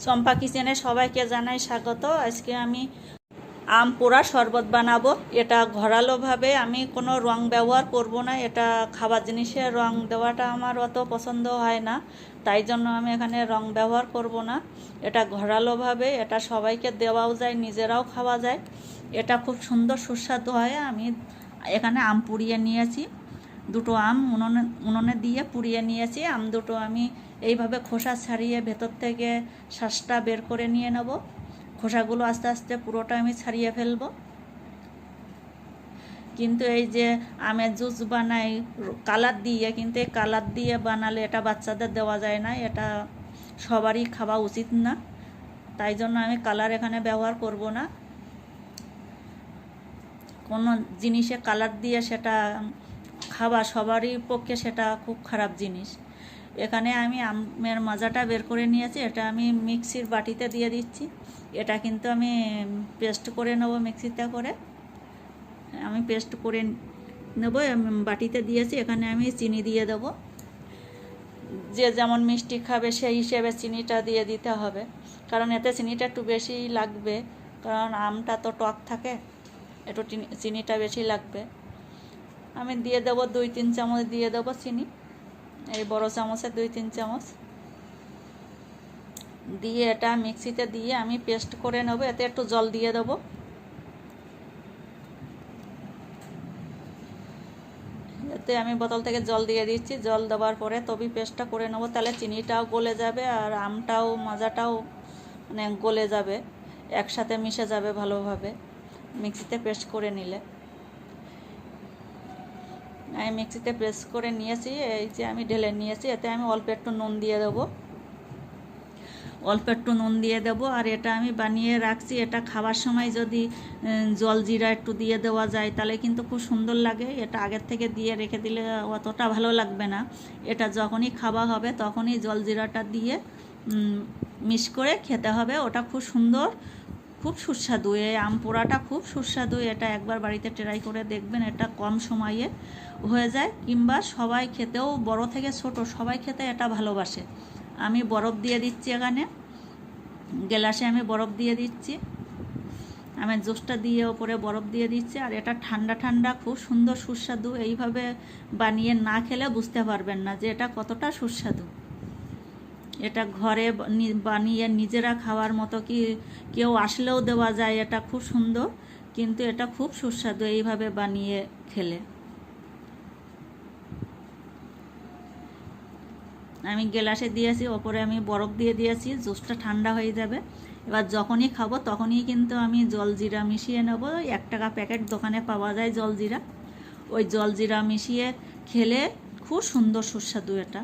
চম্পা কিচেনে সবাইকে জানাই স্বাগত। আজকে আমি আম পোড়া শরবত বানাবো। এটা ঘরালোভাবে, আমি কোনো রং ব্যবহার করব না। এটা খাবার জিনিসে রং দেওয়াটা আমার অত পছন্দ হয় না, তাই জন্য আমি এখানে রং ব্যবহার করব না। এটা ঘরালোভাবে, এটা সবাইকে দেওয়াও যায়, নিজেরাও খাওয়া যায়। এটা খুব সুন্দর সুস্বাদু হয়। আমি এখানে আম পুড়িয়ে নিয়েছি, দুটো আম উনুনে দিয়ে পুড়িয়ে নিয়েছি। আম দুটো আমি এইভাবে খোসা ছাড়িয়ে ভেতর থেকে শাঁসটা বের করে নিয়ে নেব। খোসাগুলো আস্তে আস্তে পুরোটা আমি ছাড়িয়ে ফেলব। কিন্তু এই যে আমের জুস বানাই কালার দিয়ে, কিন্তু এই কালার দিয়ে বানালে এটা বাচ্চাদের দেওয়া যায় না, এটা সবারই খাওয়া উচিত না। তাই জন্য আমি কালার এখানে ব্যবহার করব না। কোনো জিনিসে কালার দিয়ে সেটা খাওয়া সবারই পক্ষে সেটা খুব খারাপ জিনিস। এখানে আমি আমের মাজাটা বের করে নিয়েছি, এটা আমি মিক্সির বাটিতে দিয়ে দিচ্ছি। এটা কিন্তু আমি পেস্ট করে নেব, মিক্সিতে করে আমি পেস্ট করে নেব। বাটিতে দিয়েছি, এখানে আমি চিনি দিয়ে দেবো। যে যেমন মিষ্টি খাবে সেই হিসেবে চিনিটা দিয়ে দিতে হবে, কারণ এতে চিনিটা একটু বেশি লাগবে, কারণ আমটা তো টক থাকে, একটু চিনিটা বেশি লাগবে। আমি দিয়ে দেবো 2-3 চামচ দিয়ে দেবো চিনি, এই বড় চামচে 2-3 চামচ দিয়ে এটা মিক্সিতে দিয়ে আমি পেস্ট করে নেব। এতে একটু জল দিয়ে দেবো। এতে আমি বোতল থেকে জল দিয়ে দিচ্ছি। জল দেওয়ার পরে তবে পেস্টটা করে নেবো, তাহলে চিনিটাও গলে যাবে আর আমটাও মাজাটাও মানে গলে যাবে, একসাথে মিশে যাবে ভালোভাবে মিক্সিতে পেস্ট করে নিলে। আমি মিক্সিতে পেস্ট করে নিয়েছি, এই যে আমি ঢেলে নিয়েছি। এতে আমি অল্প একটু নুন দিয়ে দেবো, অল্প একটু নুন দিয়ে দেবো। আর এটা আমি বানিয়ে রাখছি, এটা খাবার সময় যদি জল জিরা একটু দিয়ে দেওয়া যায় তাহলে কিন্তু খুব সুন্দর লাগে। এটা আগের থেকে দিয়ে রেখে দিলে অতটা ভালো লাগবে না। এটা যখনই খাওয়া হবে তখনই জল জিরাটা দিয়ে মিক্স করে খেতে হবে। ওটা খুব সুন্দর, খুব সুস্বাদু। এই আম পোড়াটা খুব সুস্বাদু। এটা একবার বাড়িতে ট্রাই করে দেখবেন, এটা কম সময়ে হয়ে যায়, কিংবা সবাই খেতেও, বড় থেকে ছোট সবাই খেতে এটা ভালোবাসে। আমি বরফ দিয়ে দিচ্ছি, এখানে গ্লাসে আমি বরফ দিয়ে দিচ্ছি। আমি জুসটা দিয়ে ওপরে বরফ দিয়ে দিচ্ছি। আর এটা ঠান্ডা ঠান্ডা খুব সুন্দর সুস্বাদু। এইভাবে বানিয়ে না খেলে বুঝতে পারবেন না যে এটা কতটা সুস্বাদু। এটা ঘরে বানিয়ে নিজেরা খাওয়ার মতো, কি কেউ আসলেও দেওয়া যায়। এটা খুব সুন্দর, কিন্তু এটা খুব সুস্বাদু এইভাবে বানিয়ে খেলে। আমি গ্লাসে দিয়েছি, ওপরে আমি বরফ দিয়ে দিয়েছি, জুসটা ঠান্ডা হয়ে যাবে। এবার যখনই খাবো তখনই কিন্তু আমি জলজিরা মিশিয়ে নেব। 1 টাকা প্যাকেট দোকানে পাওয়া যায় জলজিরা, ওই জলজিরা মিশিয়ে খেলে খুব সুন্দর সুস্বাদু এটা।